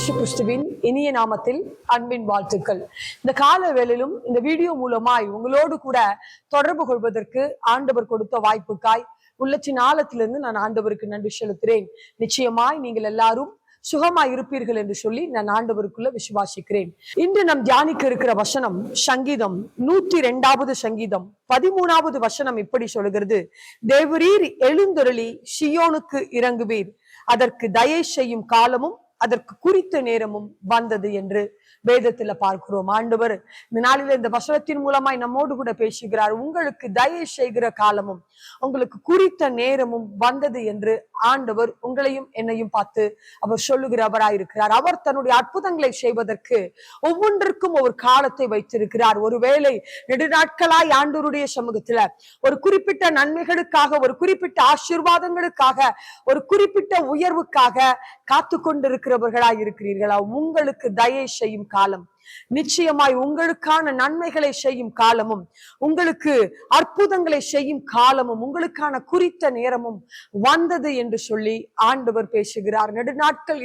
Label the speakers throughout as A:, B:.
A: இயேசு கிறிஸ்துவின் இனிய நாமத்தில் அன்பின் வாழ்த்துக்கள். இந்த கால வேளையிலும் இந்த வீடியோ மூலமாய் உங்களோடு கூட தொடர்பு கொள்வதற்கு ஆண்டவர் கொடுத்த வாய்ப்புக்காய் உள்ளத்தின் ஆழத்திலிருந்து நான் ஆண்டவருக்கு நன்றி செலுத்துகிறேன். நிச்சயமாய் நீங்கள் எல்லாரும் சுகமாய் இருப்பீர்கள் என்று சொல்லி நான் ஆண்டவருக்குள்ள விசுவாசிக்கிறேன். இன்று நாம் தியானிக்க இருக்கிற வசனம் சங்கீதம் 102வது சங்கீதம் 13வது வசனம் இப்படி சொல்கிறது: தேவரீர் எழுந்தருளி சியோனுக்கு இறங்குவீர், அதற்கு தயை செய்யும் காலமும் அதற்கு குறித்த நேரமும் வந்தது என்று வேதத்துல பார்க்கிறோம். ஆண்டவர் இந்த நாளில இந்த வசனத்தின் மூலமாய் நம்மோடு கூட பேசுகிறார். உங்களுக்கு தயை செய்கிற காலமும் உங்களுக்கு குறித்த நேரமும் வந்தது என்று ஆண்டவர் உங்களையும் என்னையும் பார்த்து அவர் சொல்லுகிறவராயிருக்கிறார். அவர் தன்னுடைய அற்புதங்களை செய்வதற்கு ஒவ்வொன்றிற்கும் ஒரு காலத்தை வைத்திருக்கிறார். ஒருவேளை நெடுநாட்களாய் ஆண்டவருடைய சமூகத்துல ஒரு குறிப்பிட்ட நன்மைகளுக்காக, ஒரு குறிப்பிட்ட ஆசீர்வாதங்களுக்காக, ஒரு குறிப்பிட்ட உயர்வுக்காக காத்து கொண்டிருக்கிறவர்களாய் இருக்கிறீர்களா? உங்களுக்கு தயை செய்யும் காலம், நிச்சயமாய் உங்களுக்கான நன்மைகளை செய்யும் காலமும், உங்களுக்கு அற்புதங்களை செய்யும் காலமும், உங்களுக்கான குறித்த நேரமும் வந்தது என்று சொல்லி ஆண்டவர் பேசுகிறார். நெடுநாட்கள்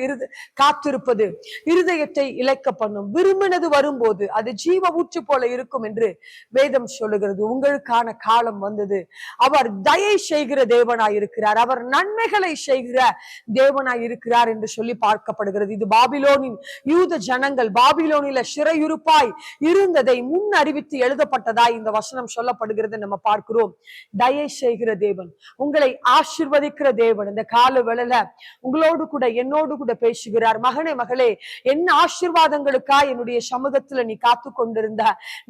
A: காத்திருப்பது இருதயத்தை இளைக்க பண்ணும். விரும்பினது வரும்போது அது ஜீவ ஊற்று போல இருக்கும் என்று வேதம் சொல்லுகிறது. உங்களுக்கான காலம் வந்தது. அவர் தயை செய்கிற தேவனாய் இருக்கிறார். அவர் நன்மைகளை செய்கிற தேவனாய் இருக்கிறார் என்று சொல்லி பார்க்கப்படுகிறது. இது பாபிலோனின் யூத ஜனங்கள் பாபிலோனில சிறையுறுப்பாய் இருந்ததை முன் அறிவித்து எழுதப்பட்டதாய் இந்த வசனம் சொல்லப்படுகிறது. நம்ம பார்க்கிறோம். தயை செய்கிற தேவன், உங்களை ஆசீர்வதிக்கிற தேவன் இந்த கால வேளையில உங்களோடு கூட என்னோடு கூட பேசுகிறார். மகனே, மகளே, என்ன ஆசீர்வாதங்களுக்காய் என்னுடைய சமூகத்துல நீ காத்து கொண்டிருந்த,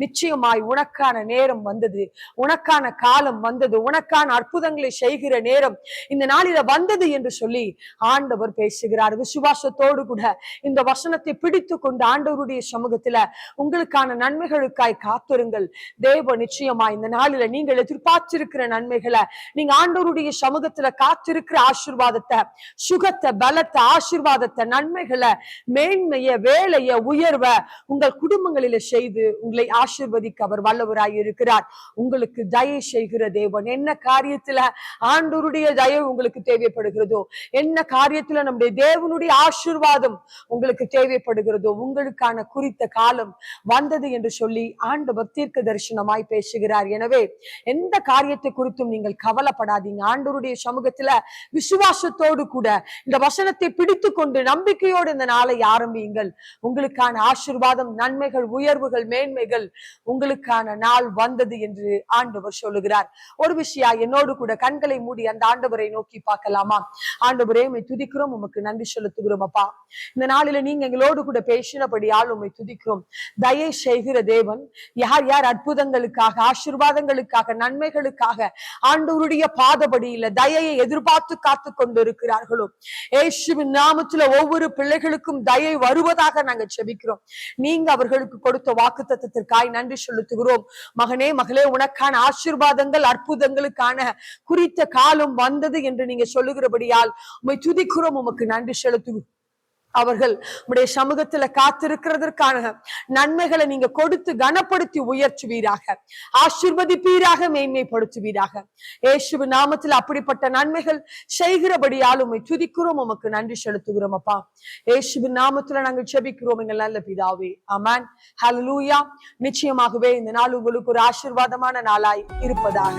A: நிச்சயமாய் உனக்கான நேரம் வந்தது, உனக்கான காலம் வந்தது, உனக்கான அற்புதங்களை செய்கிற நேரம் இந்த நாளில வந்தது என்று சொல்லி ஆண்டவர் பேசுகிறார். விசுவாசத்தோடு கூட இந்த வசனத்தை பிடித்து கொண்டு ஆண்டவருடைய சமூகத்துல உங்களுக்கான நன்மைகளுக்காய் காத்திருங்கள். தேவ நிச்சயமா இந்த நாளில நீங்கள் எதிர்பார்த்திருக்கிற நன்மைகளை, நீங்க ஆண்டவருடைய சமூகத்துல காத்திருக்கிற ஆசீர்வாதத்தை, சுகத்தை, பலத்தை, ஆசீர்வாதத்தை, நன்மைகளை, மேன்மைய, வேலைய, உயர்வ உங்கள் குடும்பங்களில செய்து உங்களை ஆசீர்வதிக்க அவர் வல்லவராய் இருக்கிறார். உங்களுக்கு தயை செய்கிற தேவன். என்ன காரியத்துல ஆண்டவருடைய தயவு உங்களுக்கு தேவைப்படுகிறதோ, என்ன காரியத்துல நம்முடைய தேவனுடைய ஆசீர்வாதம் உங்களுக்கு தேவைப்படுகிறதோ, உங்களுக்கான குறித்த காலம் வந்தது என்று சொல்லி ஆண்டவர் தீர்க்க தரிசனமாய் பேசுகிறார். எனவே எந்த காரியத்தை குறித்தும் நீங்கள் கவலைப்படாதீங்க. ஆண்டவருடைய சமூகத்துல விசுவாசத்தோடு கூட இந்த வசனத்தை பிடித்து கொண்டு நம்பிக்கையோடு இந்த நாளை ஆரம்பியுங்கள். உங்களுக்கான ஆசீர்வாதம், நன்மைகள், உயர்வுகள், மேன்மைகள் உங்களுக்கான நாள் வந்தது என்று ஆண்டவர் சொல்லுகிறார். ஒரு விஷயம் என்னோடு கூட கண்களை மூடி அந்த ஆண்டவரை நோக்கி பார்க்கலாமா? ஆண்டவரே, உம்மை துதிக்கிறோம், உமக்கு நன்றி செலுத்துகிறோம். அப்பா, இந்த நாளில நீங்க எங்களோடு கூட பேசினபடியால் உம்மை துதிக்கிறோம். தயை செய்கிற தேவன், யார் யார் அற்புதங்களுக்காக, ஆசீர்வாதங்களுக்காக, நன்மைகளுக்காக ஆண்டவருடைய பாதபடியில தயையை எதிர்பார்த்து காத்து கொண்டிருக்கிறார்களோ, இயேசுவின் நாமத்துல ஒவ்வொரு பிள்ளைகளுக்கும் தயை வருவதாக நாங்க செபிக்கிறோம். நீங்க அவர்களுக்கு கொடுத்த வாக்குத்தத்தத்திற்காய் நன்றி செலுத்துகிறோம். மகனே, மகளே, உனக்கான ஆசீர்வாதங்கள், அற்புதங்களுக்கான குறித்த காலம் வந்தது என்று நீங்க சொல்லுகிறபடியால் உம்மை துதிக்கிறோம், உமக்கு நன்றி செலுத்துகிறோம். அவர்கள் உடைய சமூகத்துல காத்திருக்கிறதற்கான நன்மைகளை நீங்க கொடுத்து கனப்படுத்தி உயர்த்துவீராக, ஆசீர்வதிப்பீராக, மேன்மைப்படுத்துவீராக. இயேசுவின் நாமத்தில் அப்படிப்பட்ட நன்மைகள் செய்கிறபடியால் உம்மை துதிக்கிறோம், உமக்கு நன்றி செலுத்துகிறோம். அப்பா, இயேசுவின் நாமத்துல நாங்கள் ஜெபிக்கிறோம் எங்கள் நல்ல பிதாவே. ஆமென். ஹல்லேலூயா. நிச்சயமாகவே இந்த நாள் உங்களுக்கு ஒரு ஆசீர்வாதமான நாளாய் இருப்பதாக.